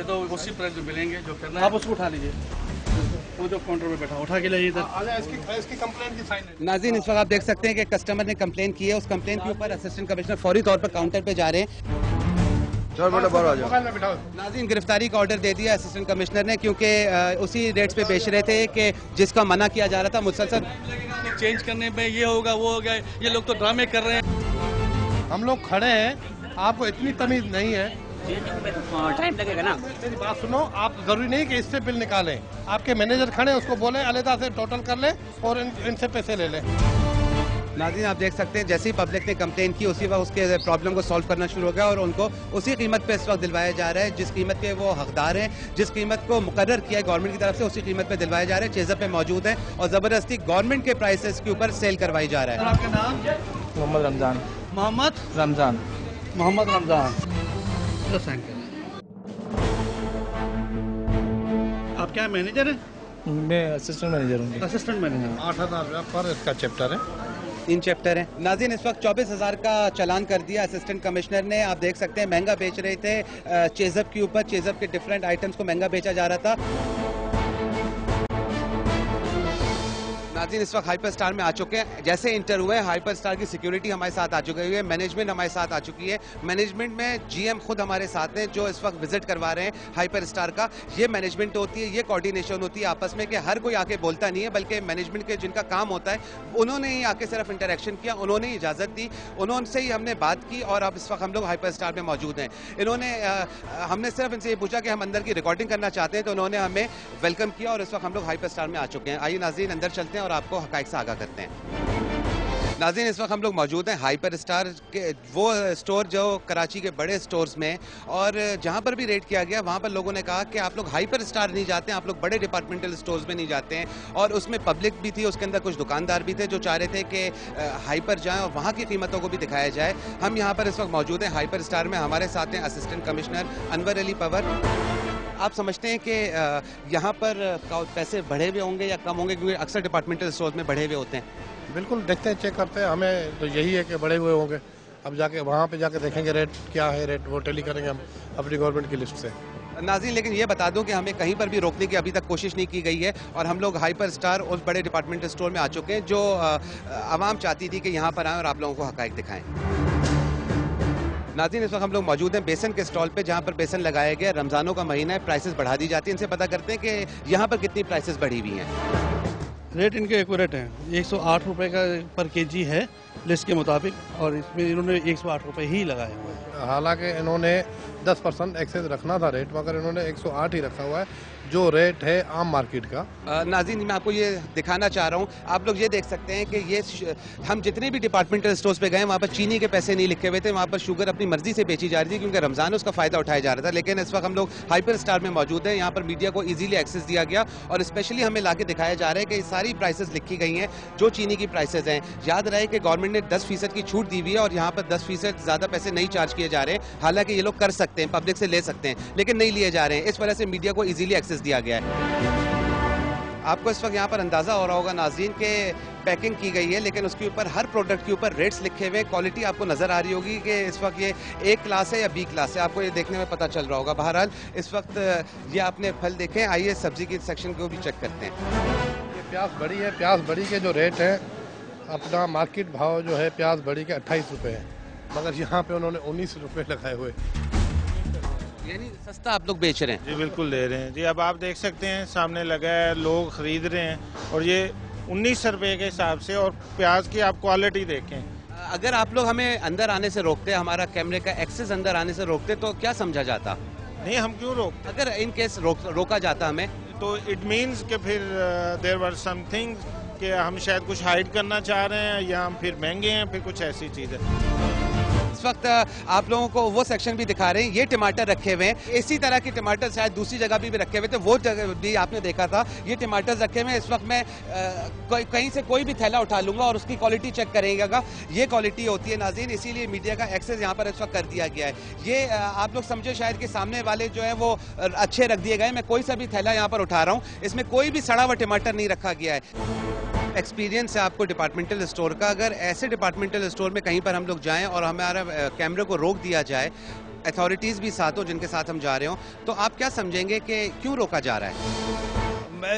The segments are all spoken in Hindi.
तो उसी प्राइस में मिलेंगे जो करना है। आप उसको उठा लीजिए, वो जो काउंटर पे बैठा उठा के लाइए इधर। इसकी कंप्लेंट की साइन है। नाज़रीन, इस वक्त आप देख सकते हैं कि कस्टमर ने कंप्लेन की है। उस कंप्लेन के ऊपर असिस्टेंट कमिश्नर फौरी तौर पर काउंटर पे जा रहे हैं। नाज़रीन, गिरफ्तारी का ऑर्डर दे दिया असिस्टेंट कमिश्नर ने, क्योंकि उसी रेट्स पे बेच रहे थे कि जिसका मना किया जा रहा था। मुसलसल चेंज करने में ये होगा वो होगा, ये लोग तो ड्रामे कर रहे हैं। हम लोग खड़े हैं, आपको इतनी तमीज नहीं है। टाइम लगेगा ना। मेरी बात सुनो, आप जरूरी नहीं कि इससे बिल निकालें। आपके मैनेजर खड़े हैं, उसको बोले अलहदा से टोटल कर ले और इनसे पैसे ले लें। नाज़रीन, आप देख सकते हैं जैसे ही पब्लिक ने कंप्लेन की उसी वक्त उसके प्रॉब्लम को सॉल्व करना शुरू हो गया और उनको उसी कीमत पे इस वक्त दिलवाया जा रहा है जिस कीमत पे वो हकदार हैं। जिस कीमत को मुकर्रर किया है गवर्नमेंट की तरफ से, उसी कीमत पे दिलवाया जा रहा है। चेज़अप पे मौजूद है और ज़बरदस्ती गवर्नमेंट के प्राइसेस के ऊपर सेल करवाई जा रहा है। आपका नाम? मोहम्मद रमजान। मोहम्मद रमजान। आप क्या मैनेजर हैं? मैं असिस्टेंट मैनेजर हूँ। Assistant manager. 8,000 रुपया पर इसका चैप्टर है। 3 चैप्टर हैं। नाज़रीन, इस वक्त 24,000 का चालान कर दिया असिस्टेंट कमिश्नर ने। आप देख सकते हैं महंगा बेच रहे थे चेज़अप के ऊपर। चेज़अप के डिफरेंट आइटम्स को महंगा बेचा जा रहा था। नाज़रीन, इस वक्त हाइपर स्टार में आ चुके हैं। जैसे इंटर हुए हैं, हाइपर स्टार की सिक्योरिटी हमारे साथ आ चुकी है, मैनेजमेंट हमारे साथ आ चुकी है। मैनेजमेंट में जीएम खुद हमारे साथ हैं जो इस वक्त विजिट करवा रहे हैं हाइपर स्टार का। ये मैनेजमेंट होती है, ये कोऑर्डिनेशन होती है आपस में कि हर कोई आके बोलता नहीं है, बल्कि मैनेजमेंट के जिनका काम होता है उन्होंने ही आके सिर्फ इंटरेक्शन किया, उन्होंने ही इजाज़त दी, उन्होंने ही हमने बात की और अब इस वक्त हम लोग हाइपर स्टार में मौजूद हैं। इन्होंने हमने सिर्फ इनसे ये पूछा कि हम अंदर की रिकॉर्डिंग करना चाहते हैं, तो उन्होंने हमें वेलकम किया और इस वक्त हम लोग हाइपर स्टार में आ चुके हैं। आइए नाज़रीन, अंदर चलते हैं और आपको हक़ाइक़ से आगाह करते हैं। नाज़रीन, इस वक्त हम लोग मौजूद हैं हाइपर स्टार के वो स्टोर जो कराची के बड़े स्टोर्स में, और जहां पर भी रेड किया गया वहां पर लोगों ने कहा कि आप लोग हाइपर स्टार नहीं जाते हैं, आप लोग बड़े डिपार्टमेंटल स्टोर्स में नहीं जाते हैं। और उसमें पब्लिक भी थी, उसके अंदर कुछ दुकानदार भी थे जो चाह रहे थे कि हाइपर जाएं और वहां की कीमतों को भी दिखाया जाए। हम यहाँ पर इस वक्त मौजूद हैं हाइपर स्टार में। हमारे साथ हैं assistant commissioner Anwar Ali power. आप समझते हैं कि यहाँ पर पैसे बढ़े हुए होंगे या कम होंगे, क्योंकि अक्सर डिपार्टमेंटल स्टोर्स में बढ़े हुए होते हैं? बिल्कुल देखते हैं, चेक करते हैं। हमें तो यही है कि बड़े हुए होंगे। अब जाके वहाँ पे जाके देखेंगे रेट क्या है, रेट वो टैली करेंगे हम अपनी गवर्नमेंट की लिस्ट से। नाज़रीन, लेकिन ये बता दूं कि हमें कहीं पर भी रोकने की अभी तक कोशिश नहीं की गई है और हम लोग हाइपर स्टार उस बड़े डिपार्टमेंटल स्टोर में आ चुके हैं जो आवाम चाहती थी कि यहाँ पर आएँ और आप लोगों को हक़ाइक़ दिखाएं। नाज़रीन, इस वक्त हम लोग मौजूद हैं बेसन के स्टॉल पे, जहाँ पर बेसन लगाया गया। रमज़ानों का महीना है, प्राइसेस बढ़ा दी जाती है। इनसे पता करते हैं कि यहाँ पर कितनी प्राइसेस बढ़ी हुई हैं। रेट इनके एक्यूरेट हैं। 108 रुपये का पर केजी है लिस्ट के मुताबिक, और इसमें इन्होंने 108 रुपये ही लगाए हुए हैं। हालांकि इन्होंने 10% एक्सेस रखना था रेट, मगर इन्होंने 108 ही रखा हुआ है जो रेट है आम मार्केट का। नाज़रीन, मैं आपको ये दिखाना चाह रहा हूँ, आप लोग ये देख सकते हैं कि ये हम जितने भी डिपार्टमेंटल स्टोर्स पे गए वहाँ पर चीनी के पैसे नहीं लिखे हुए थे, वहाँ पर शुगर अपनी मर्जी से बेची जा रही थी क्योंकि रमज़ान है, उसका फ़ायदा उठाया जा रहा था। लेकिन इस वक्त हम लोग हाइपर स्टार में मौजूद हैं। यहाँ पर मीडिया को ईजिली एक्सेस दिया गया और स्पेशली हमें ला के दिखाया जा रहा है कि सारी प्राइसेस लिखी गई हैं जो चीनी की प्राइसेस हैं। याद रहे कि गवर्नमेंट ने 10% की छूट दी हुई है और यहाँ पर 10% ज़्यादा पैसे नहीं चार्ज किए जा रहे हैं। हालांकि ये लोग कर सकते हैं, पब्लिक से ले सकते हैं, लेकिन नहीं लिए जा रहे हैं। इस वजह से मीडिया को ईजिली एक्सेस दिया गया है। आपको इस वक्त यहाँ पर अंदाज़ा हो रहा होगा नाज़रीन के पैकिंग की गई है, लेकिन उसके ऊपर हर प्रोडक्ट के ऊपर रेट्स लिखे हुए। क्वालिटी आपको नज़र आ रही होगी कि इस वक्त ये A क्लास है या B क्लास है, आपको ये देखने में पता चल रहा होगा। बहरहाल इस वक्त ये आपने फल देखे। आइए सब्जी की सेक्शन को भी चेक करते हैं। ये प्याज बड़ी है, प्याज बड़ी के जो रेट है अपना मार्केट भाव जो है प्याज बड़ी के 28 रुपये है, मगर यहाँ पे उन्होंने 19 रुपये लगाए हुए। यानी सस्ता आप लोग बेच रहे हैं? जी बिल्कुल ले रहे हैं जी। अब आप देख सकते हैं सामने लगा है, लोग खरीद रहे हैं और ये 19 रुपये के हिसाब से। और प्याज की आप क्वालिटी देखें। अगर आप लोग हमें अंदर आने से रोकते, हमारा कैमरे का एक्सेस अंदर आने से रोकते, तो क्या समझा जाता? नहीं, हम क्यों रोकते? अगर इन केस रोका जाता हमें, तो इट मीन्स कि फिर देयर वर समथिंग कि हम शायद कुछ हाइड करना चाह रहे हैं या हम फिर महंगे हैं, फिर कुछ ऐसी चीज़ है। इस वक्त आप लोगों को वो सेक्शन भी दिखा रहे हैं। ये टमाटर रखे हुए हैं, इसी तरह के टमाटर शायद दूसरी जगह भी रखे हुए थे, वो जगह भी आपने देखा था। ये टमाटर रखे हुए हैं। इस वक्त मैं कहीं से कोई भी थैला उठा लूंगा और उसकी क्वालिटी चेक करेंगे। ये क्वालिटी होती है नाज़रीन, इसीलिए मीडिया का एक्सेस यहाँ पर इस वक्त कर दिया गया है। ये आप लोग समझे शायद कि सामने वाले जो है वो अच्छे रख दिए गए। मैं कोई सा भी थैला यहाँ पर उठा रहा हूँ, इसमें कोई भी सड़ा हुआ टमाटर नहीं रखा गया है। एक्सपीरियंस है आपको डिपार्टमेंटल स्टोर का। अगर ऐसे डिपार्टमेंटल स्टोर में कहीं पर हम लोग जाएं और हमारा कैमरे को रोक दिया जाए अथॉरिटीज़ भी साथ हो जिनके साथ हम जा रहे हो, तो आप क्या समझेंगे कि क्यों रोका जा रहा है?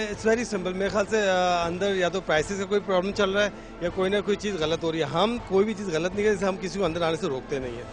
It's very simple. मेरे ख्याल से अंदर या तो प्राइसेस का कोई प्रॉब्लम चल रहा है या कोई ना कोई चीज़ गलत हो रही है। हम कोई भी चीज़ गलत नहीं करते, हम किसी को अंदर आने से रोकते नहीं है।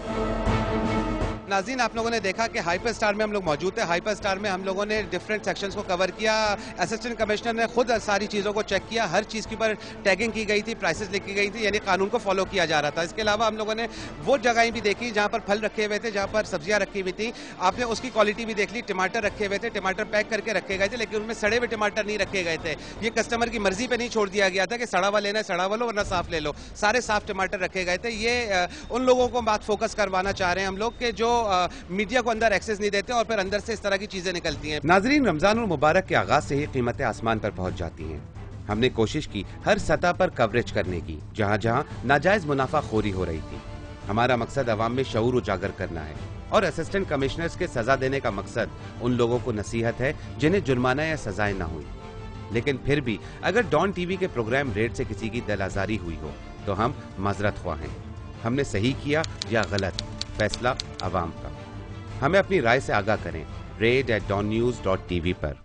नाज़रीन, आप लोगों ने देखा कि हाइपर स्टार में हम लोग मौजूद थे। हाइपर स्टार में हम लोगों ने डिफरेंट सेक्शंस को कवर किया। असिस्टेंट कमिश्नर ने खुद सारी चीज़ों को चेक किया, हर चीज़ के ऊपर टैगिंग की गई थी, प्राइसेस लिखी गई थी, यानी कानून को फॉलो किया जा रहा था। इसके अलावा हम लोगों ने वो जगहें भी देखी जहाँ पर फल रखे हुए थे, जहाँ पर सब्जियाँ रखी हुई थी, आपने उसकी क्वालिटी भी देख ली। टमाटर रखे हुए थे, टमाटर पैक करके रखे गए थे, लेकिन उनमें सड़े हुए टमाटर नहीं रखे गए थे। ये कस्टमर की मर्जी पर नहीं छोड़ दिया गया था कि सड़ा हुआ लेना है सड़ा हुआ लो, वरना साफ ले लो। सारे साफ टमाटर रखे गए थे। ये उन लोगों को बात फोकस करवाना चाह रहे हैं हम लोग कि जो मीडिया को अंदर एक्सेस नहीं देते और फिर अंदर से इस तरह की चीजें निकलती हैं। नाजरीन, रमजानुल मुबारक के आगाज से ही कीमतें आसमान पर पहुंच जाती हैं। हमने कोशिश की हर सतह पर कवरेज करने की, जहां जहां नाजायज मुनाफाखोरी हो रही थी। हमारा मकसद अवाम में शऊर उजागर करना है और असिस्टेंट कमिश्नर्स के सजा देने का मकसद उन लोगों को नसीहत है जिन्हें जुर्माना या सजाएं ना हुई। लेकिन फिर भी अगर डॉन टीवी के प्रोग्राम रेड से किसी की दिल आजारी हुई हो तो हम माजरत ख्वाह हैं। हमने सही किया या गलत, फैसला अवाम का। हमें अपनी राय से आगाह करें। raid@donnews.tv पर।